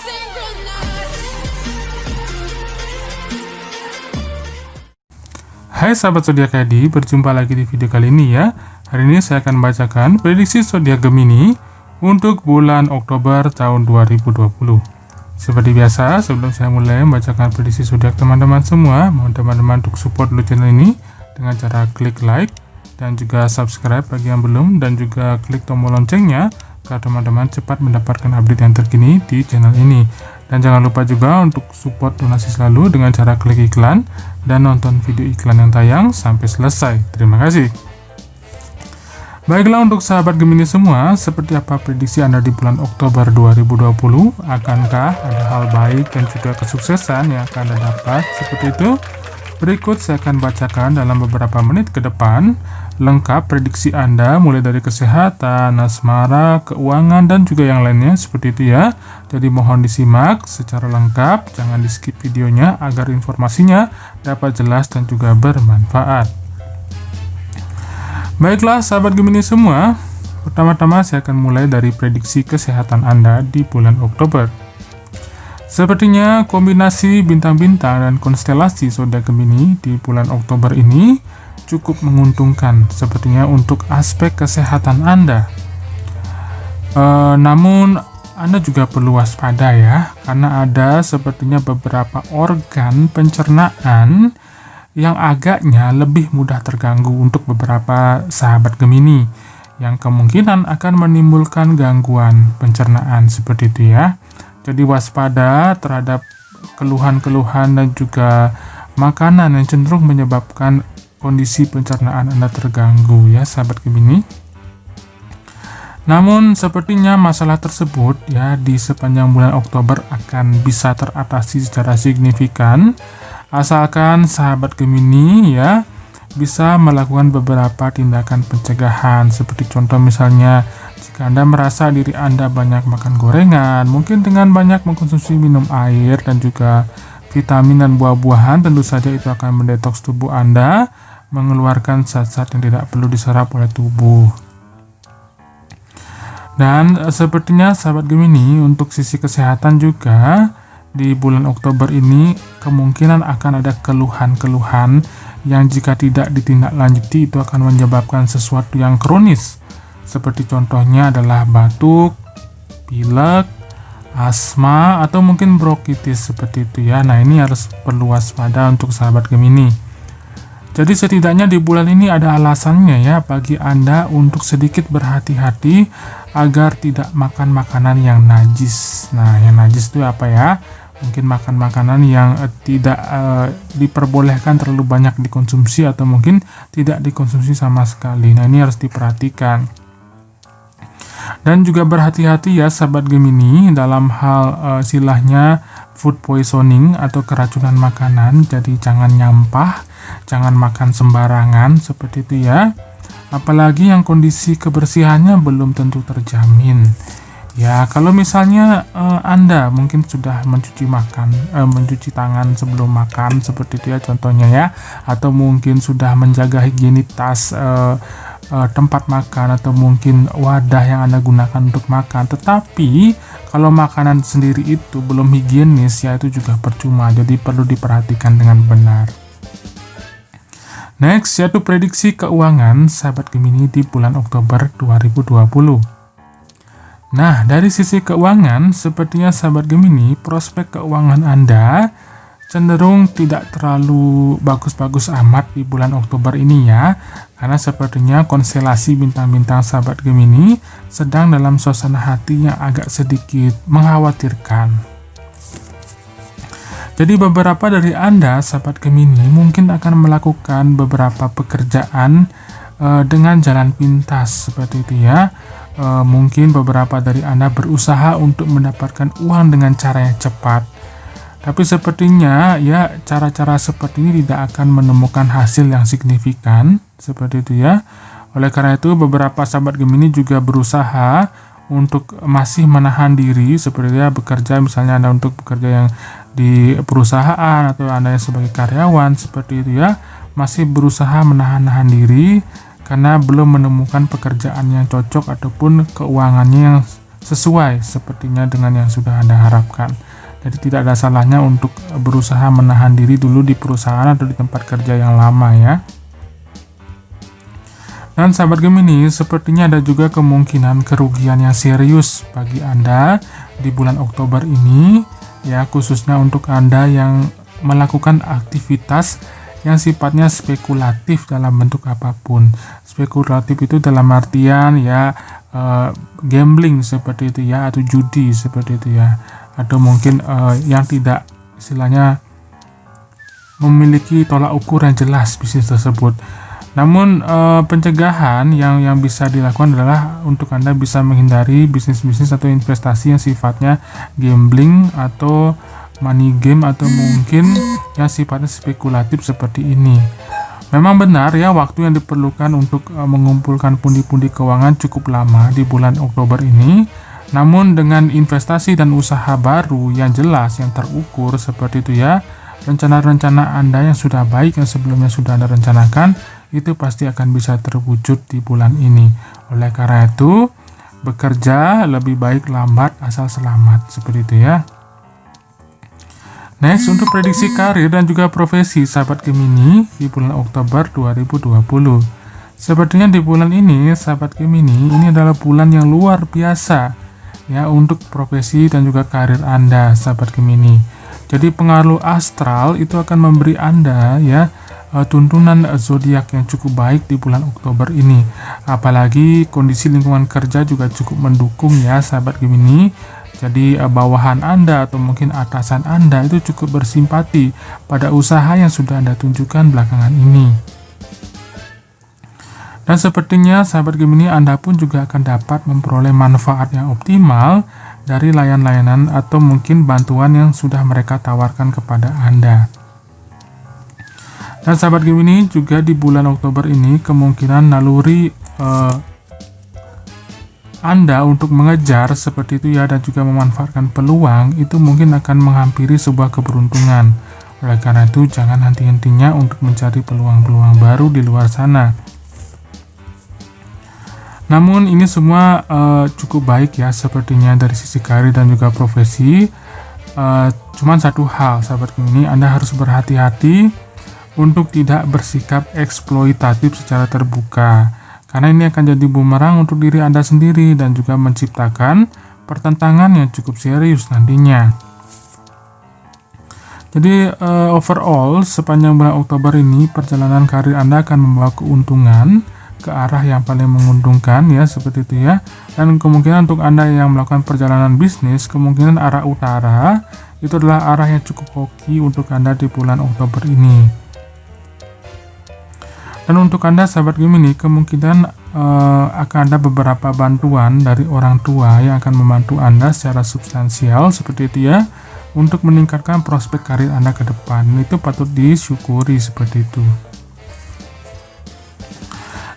Hai sahabat zodiak ID, berjumpa lagi di video kali ini ya. Hari ini saya akan bacakan prediksi zodiak Gemini untuk bulan Oktober tahun 2020. Seperti biasa, sebelum saya mulai membacakan prediksi zodiak teman-teman semua, mohon teman-teman untuk support dulu channel ini dengan cara klik like dan juga subscribe bagi yang belum, dan juga klik tombol loncengnya agar teman-teman cepat mendapatkan update yang terkini di channel ini. Dan jangan lupa juga untuk support donasi selalu dengan cara klik iklan dan nonton video iklan yang tayang sampai selesai. Terima kasih. Baiklah, untuk sahabat Gemini semua, seperti apa prediksi Anda di bulan Oktober 2020? Akankah ada hal baik dan juga kesuksesan yang akan Anda dapat? Seperti itu. Berikut saya akan bacakan dalam beberapa menit ke depan lengkap prediksi Anda, mulai dari kesehatan, asmara, keuangan, dan juga yang lainnya, seperti itu ya. Jadi mohon disimak secara lengkap, jangan di skip videonya agar informasinya dapat jelas dan juga bermanfaat. Baiklah sahabat Gemini semua, pertama-tama saya akan mulai dari prediksi kesehatan Anda di bulan Oktober. Sepertinya kombinasi bintang-bintang dan konstelasi zodiak Gemini di bulan Oktober ini cukup menguntungkan sepertinya untuk aspek kesehatan Anda. Namun Anda juga perlu waspada ya, karena ada sepertinya beberapa organ pencernaan yang agaknya lebih mudah terganggu untuk beberapa sahabat Gemini, yang kemungkinan akan menimbulkan gangguan pencernaan seperti itu ya. Jadi waspada terhadap keluhan-keluhan dan juga makanan yang cenderung menyebabkan kondisi pencernaan Anda terganggu ya sahabat Gemini. Namun sepertinya masalah tersebut ya di sepanjang bulan Oktober akan bisa teratasi secara signifikan asalkan sahabat Gemini ya bisa melakukan beberapa tindakan pencegahan, seperti contoh misalnya jika Anda merasa diri Anda banyak makan gorengan, mungkin dengan banyak mengkonsumsi minum air dan juga vitamin dan buah-buahan, tentu saja itu akan mendetoks tubuh Anda, mengeluarkan zat-zat yang tidak perlu diserap oleh tubuh. Dan sepertinya sahabat Gemini, untuk sisi kesehatan juga di bulan Oktober ini kemungkinan akan ada keluhan-keluhan yang jika tidak ditindaklanjuti itu akan menyebabkan sesuatu yang kronis. Seperti contohnya adalah batuk, pilek, asma, atau mungkin bronkitis seperti itu ya. Nah, ini harus perlu waspada untuk sahabat Gemini. Jadi setidaknya di bulan ini ada alasannya ya bagi Anda untuk sedikit berhati-hati agar tidak makan makanan yang najis. Nah, yang najis itu apa ya? Mungkin makan makanan yang tidak diperbolehkan terlalu banyak dikonsumsi atau mungkin tidak dikonsumsi sama sekali. Nah, ini harus diperhatikan. Dan juga berhati-hati ya sahabat Gemini dalam hal istilahnya food poisoning atau keracunan makanan. Jadi jangan nyampah, jangan makan sembarangan seperti itu ya. Apalagi yang kondisi kebersihannya belum tentu terjamin. Ya, kalau misalnya Anda mungkin sudah mencuci tangan sebelum makan seperti itu ya contohnya ya, atau mungkin sudah menjaga higienitas tempat makan atau mungkin wadah yang Anda gunakan untuk makan. Tetapi kalau makanan sendiri itu belum higienis ya itu juga percuma, jadi perlu diperhatikan dengan benar. Next, yaitu prediksi keuangan sahabat Gemini di bulan Oktober 2020. Nah, dari sisi keuangan, sepertinya sahabat Gemini, prospek keuangan Anda cenderung tidak terlalu bagus-bagus amat di bulan Oktober ini ya. Karena sepertinya konstelasi bintang-bintang sahabat Gemini sedang dalam suasana hati yang agak sedikit mengkhawatirkan. Jadi beberapa dari Anda, sahabat Gemini, mungkin akan melakukan beberapa pekerjaan dengan jalan pintas seperti itu ya. Mungkin beberapa dari Anda berusaha untuk mendapatkan uang dengan cara yang cepat. Tapi sepertinya ya cara-cara seperti ini tidak akan menemukan hasil yang signifikan seperti itu ya. Oleh karena itu beberapa sahabat Gemini juga berusaha untuk masih menahan diri seperti ya bekerja, misalnya Anda untuk bekerja yang di perusahaan atau Anda yang sebagai karyawan seperti itu ya, masih berusaha menahan diri karena belum menemukan pekerjaan yang cocok ataupun keuangannya yang sesuai sepertinya dengan yang sudah Anda harapkan. Jadi tidak ada salahnya untuk berusaha menahan diri dulu di perusahaan atau di tempat kerja yang lama ya. Dan sahabat Gemini, sepertinya ada juga kemungkinan kerugian yang serius bagi Anda di bulan Oktober ini ya, khususnya untuk Anda yang melakukan aktivitas yang sifatnya spekulatif dalam bentuk apapun. Spekulatif itu dalam artian ya gambling seperti itu ya, atau judi seperti itu ya, atau mungkin yang tidak istilahnya memiliki tolak ukur yang jelas bisnis tersebut. Namun pencegahan yang bisa dilakukan adalah untuk Anda bisa menghindari bisnis-bisnis atau investasi yang sifatnya gambling atau money game atau mungkin yang sifatnya spekulatif seperti ini. Memang benar ya, waktu yang diperlukan untuk mengumpulkan pundi-pundi keuangan cukup lama di bulan Oktober ini. Namun dengan investasi dan usaha baru yang jelas, yang terukur seperti itu ya, rencana-rencana Anda yang sudah baik, yang sebelumnya sudah Anda rencanakan, itu pasti akan bisa terwujud di bulan ini. Oleh karena itu, bekerja lebih baik lambat asal selamat, seperti itu ya. Next, untuk prediksi karir dan juga profesi sahabat Gemini di bulan Oktober 2020. Sepertinya di bulan ini, sahabat Gemini, ini adalah bulan yang luar biasa ya untuk profesi dan juga karir Anda, sahabat Gemini. Jadi pengaruh astral itu akan memberi Anda ya tuntunan zodiak yang cukup baik di bulan Oktober ini. Apalagi kondisi lingkungan kerja juga cukup mendukung ya, sahabat Gemini. Jadi bawahan Anda atau mungkin atasan Anda itu cukup bersimpati pada usaha yang sudah Anda tunjukkan belakangan ini. Dan sepertinya sahabat Gemini, Anda pun juga akan dapat memperoleh manfaat yang optimal dari layanan-layanan atau mungkin bantuan yang sudah mereka tawarkan kepada Anda. Dan sahabat Gemini, juga di bulan Oktober ini kemungkinan naluri Anda untuk mengejar seperti itu ya, dan juga memanfaatkan peluang itu mungkin akan menghampiri sebuah keberuntungan. Oleh karena itu, jangan henti-hentinya untuk mencari peluang-peluang baru di luar sana. Namun ini semua cukup baik ya sepertinya dari sisi karir dan juga profesi. Cuman satu hal, sahabat Gemini, Anda harus berhati-hati untuk tidak bersikap eksploitatif secara terbuka. Karena ini akan jadi bumerang untuk diri Anda sendiri dan juga menciptakan pertentangan yang cukup serius nantinya. Jadi overall sepanjang bulan Oktober ini perjalanan karir Anda akan membawa keuntungan ke arah yang paling menguntungkan ya, seperti itu ya. Dan kemungkinan untuk Anda yang melakukan perjalanan bisnis, kemungkinan arah utara itu adalah arah yang cukup hoki untuk Anda di bulan Oktober ini. Dan untuk Anda sahabat Gemini, kemungkinan akan ada beberapa bantuan dari orang tua yang akan membantu Anda secara substansial seperti itu ya, untuk meningkatkan prospek karir Anda ke depan. Itu patut disyukuri seperti itu.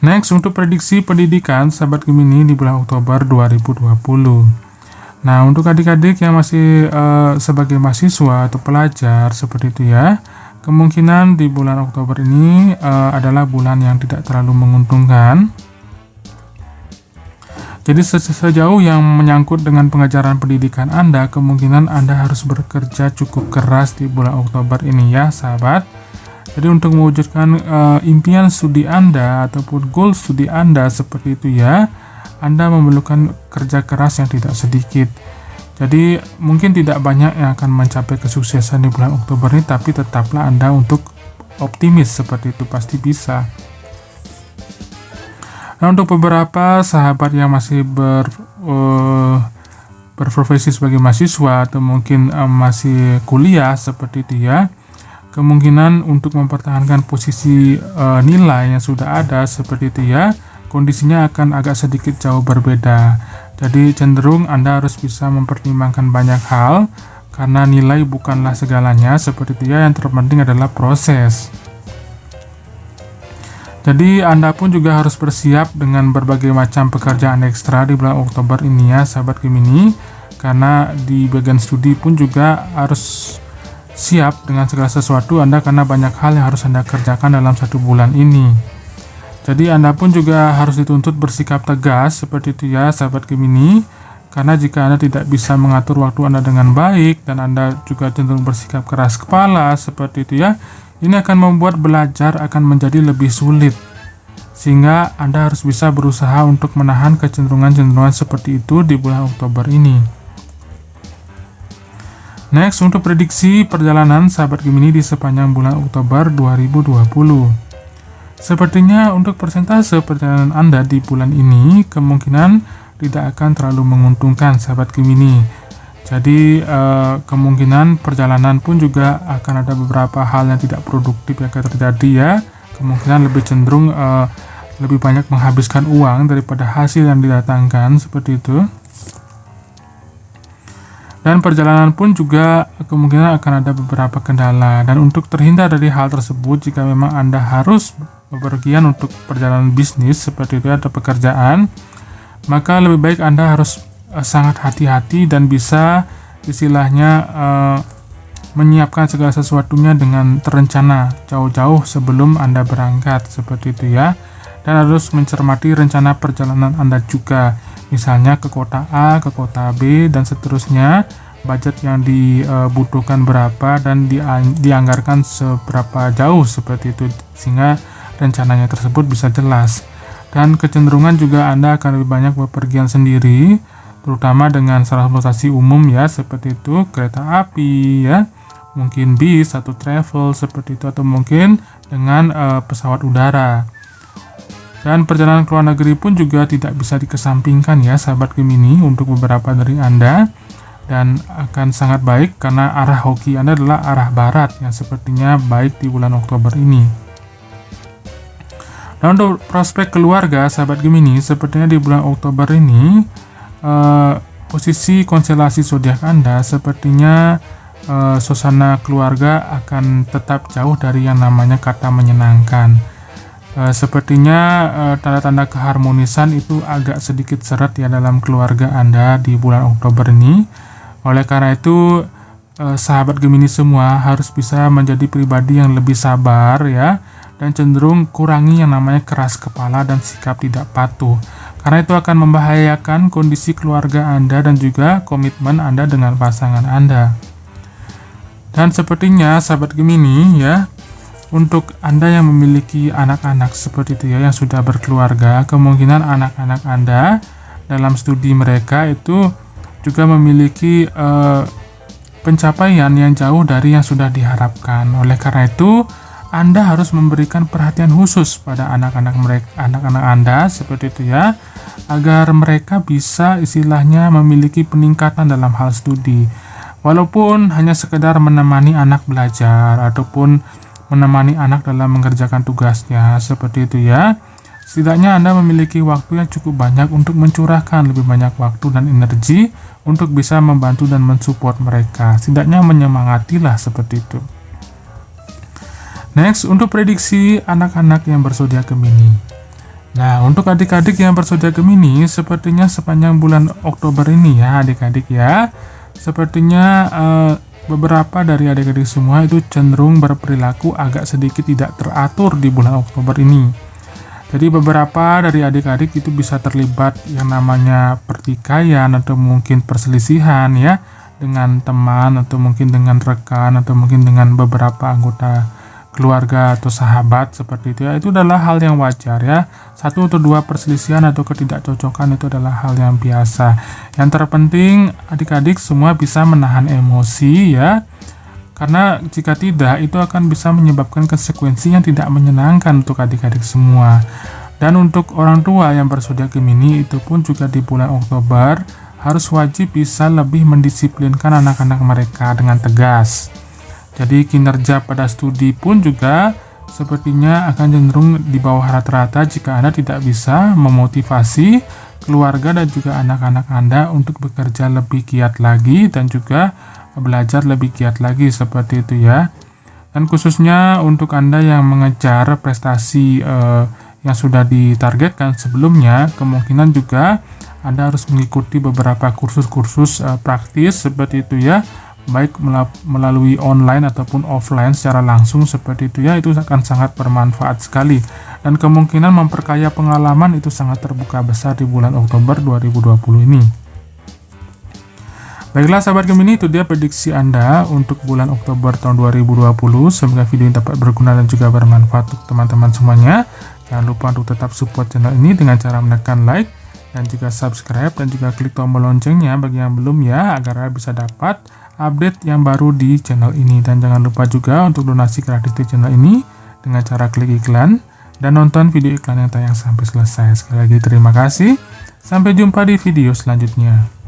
Next, untuk prediksi pendidikan sahabat Gemini di bulan Oktober 2020. Nah, untuk adik-adik yang masih sebagai mahasiswa atau pelajar seperti itu ya, kemungkinan di bulan Oktober ini adalah bulan yang tidak terlalu menguntungkan. Jadi sejauh yang menyangkut dengan pengejaran pendidikan Anda, kemungkinan Anda harus bekerja cukup keras di bulan Oktober ini ya, sahabat. Jadi untuk mewujudkan impian studi Anda ataupun goal studi Anda seperti itu ya, Anda memerlukan kerja keras yang tidak sedikit. Jadi mungkin tidak banyak yang akan mencapai kesuksesan di bulan Oktober ini, tapi tetaplah Anda untuk optimis seperti itu, pasti bisa. Nah, untuk beberapa sahabat yang masih berprofesi sebagai mahasiswa atau mungkin masih kuliah seperti itu ya, kemungkinan untuk mempertahankan posisi nilai yang sudah ada seperti itu ya, kondisinya akan agak sedikit jauh berbeda. Jadi cenderung Anda harus bisa mempertimbangkan banyak hal, karena nilai bukanlah segalanya seperti itu ya, yang terpenting adalah proses. Jadi Anda pun juga harus bersiap dengan berbagai macam pekerjaan ekstra di bulan Oktober ini ya, sahabat Gemini, karena di bagian studi pun juga harus siap dengan segala sesuatu Anda, karena banyak hal yang harus Anda kerjakan dalam 1 bulan ini. Jadi Anda pun juga harus dituntut bersikap tegas seperti itu ya, sahabat Gemini, Karena jika Anda tidak bisa mengatur waktu Anda dengan baik dan Anda juga cenderung bersikap keras kepala seperti itu ya, ini akan membuat belajar akan menjadi lebih sulit. Sehingga Anda harus bisa berusaha untuk menahan kecenderungan-kecenderungan seperti itu di bulan Oktober ini. Next, untuk prediksi perjalanan sahabat Gemini di sepanjang bulan Oktober 2020. Sepertinya untuk persentase perjalanan Anda di bulan ini kemungkinan tidak akan terlalu menguntungkan sahabat Gemini. Jadi kemungkinan perjalanan pun juga akan ada beberapa hal yang tidak produktif yang akan terjadi ya. Kemungkinan lebih cenderung lebih banyak menghabiskan uang daripada hasil yang didatangkan seperti itu. Dan perjalanan pun juga kemungkinan akan ada beberapa kendala. Dan untuk terhindar dari hal tersebut, jika memang Anda harus bepergian untuk perjalanan bisnis seperti itu atau pekerjaan, maka lebih baik Anda harus sangat hati-hati dan bisa istilahnya menyiapkan segala sesuatunya dengan terencana jauh-jauh sebelum Anda berangkat seperti itu ya. Dan harus mencermati rencana perjalanan Anda juga, misalnya ke kota A, ke kota B, dan seterusnya, budget yang dibutuhkan berapa dan dianggarkan seberapa jauh seperti itu, sehingga rencananya tersebut bisa jelas. Dan kecenderungan juga Anda akan lebih banyak bepergian sendiri, terutama dengan transportasi umum ya, seperti itu kereta api ya, mungkin bis atau travel seperti itu, atau mungkin dengan pesawat udara. Dan perjalanan ke luar negeri pun juga tidak bisa dikesampingkan ya sahabat Gemini untuk beberapa dari Anda, dan akan sangat baik karena arah hoki Anda adalah arah barat yang sepertinya baik di bulan Oktober ini. Nah, untuk prospek keluarga sahabat Gemini, sepertinya di bulan Oktober ini posisi konstelasi zodiak Anda sepertinya suasana keluarga akan tetap jauh dari yang namanya kata menyenangkan. Sepertinya tanda-tanda keharmonisan itu agak sedikit seret ya dalam keluarga Anda di bulan Oktober ini. Oleh karena itu sahabat Gemini semua harus bisa menjadi pribadi yang lebih sabar ya, dan cenderung kurangi yang namanya keras kepala dan sikap tidak patuh. Karena itu akan membahayakan kondisi keluarga Anda dan juga komitmen Anda dengan pasangan Anda. Dan sepertinya sahabat Gemini ya, untuk Anda yang memiliki anak-anak seperti itu ya, yang sudah berkeluarga, kemungkinan anak-anak Anda dalam studi mereka itu juga memiliki pencapaian yang jauh dari yang sudah diharapkan. Oleh karena itu, Anda harus memberikan perhatian khusus pada anak-anak Anda seperti itu ya, agar mereka bisa istilahnya memiliki peningkatan dalam hal studi. Walaupun hanya sekedar menemani anak belajar ataupun menemani anak dalam mengerjakan tugasnya seperti itu ya. Setidaknya Anda memiliki waktu yang cukup banyak untuk mencurahkan lebih banyak waktu dan energi untuk bisa membantu dan mensupport mereka. Setidaknya menyemangatilah seperti itu. Next, untuk prediksi anak-anak yang berzodiak Gemini. Nah, untuk adik-adik yang berzodiak Gemini, sepertinya sepanjang bulan Oktober ini ya adik-adik ya, sepertinya beberapa dari adik-adik semua itu cenderung berperilaku agak sedikit tidak teratur di bulan Oktober ini. Jadi beberapa dari adik-adik itu bisa terlibat yang namanya pertikaian atau mungkin perselisihan ya, dengan teman atau mungkin dengan rekan atau mungkin dengan beberapa anggota keluarga atau sahabat seperti itu ya. Itu adalah hal yang wajar ya. Satu atau dua perselisihan atau ketidakcocokan itu adalah hal yang biasa. Yang terpenting adik-adik semua bisa menahan emosi ya, karena jika tidak itu akan bisa menyebabkan konsekuensi yang tidak menyenangkan untuk adik-adik semua. Dan untuk orang tua yang berzodiak Gemini itu pun juga di bulan Oktober harus wajib bisa lebih mendisiplinkan anak-anak mereka dengan tegas. Jadi kinerja pada studi pun juga sepertinya akan cenderung di bawah rata-rata jika Anda tidak bisa memotivasi keluarga dan juga anak-anak Anda untuk bekerja lebih giat lagi dan juga belajar lebih giat lagi seperti itu ya. Dan khususnya untuk Anda yang mengejar prestasi yang sudah ditargetkan sebelumnya, kemungkinan juga Anda harus mengikuti beberapa kursus-kursus praktis seperti itu ya, baik melalui online ataupun offline secara langsung seperti itu ya. Itu akan sangat bermanfaat sekali dan kemungkinan memperkaya pengalaman itu sangat terbuka besar di bulan Oktober 2020 ini. Baiklah sahabat Gemini, itu dia prediksi Anda untuk bulan Oktober tahun 2020. Semoga video ini dapat berguna dan juga bermanfaat untuk teman-teman semuanya. Jangan lupa untuk tetap support channel ini dengan cara menekan like dan juga subscribe dan juga klik tombol loncengnya bagi yang belum ya, agar bisa dapat update yang baru di channel ini. Dan jangan lupa juga untuk donasi gratis di channel ini dengan cara klik iklan dan nonton video iklan yang tayang sampai selesai. Sekali lagi terima kasih. Sampai jumpa di video selanjutnya.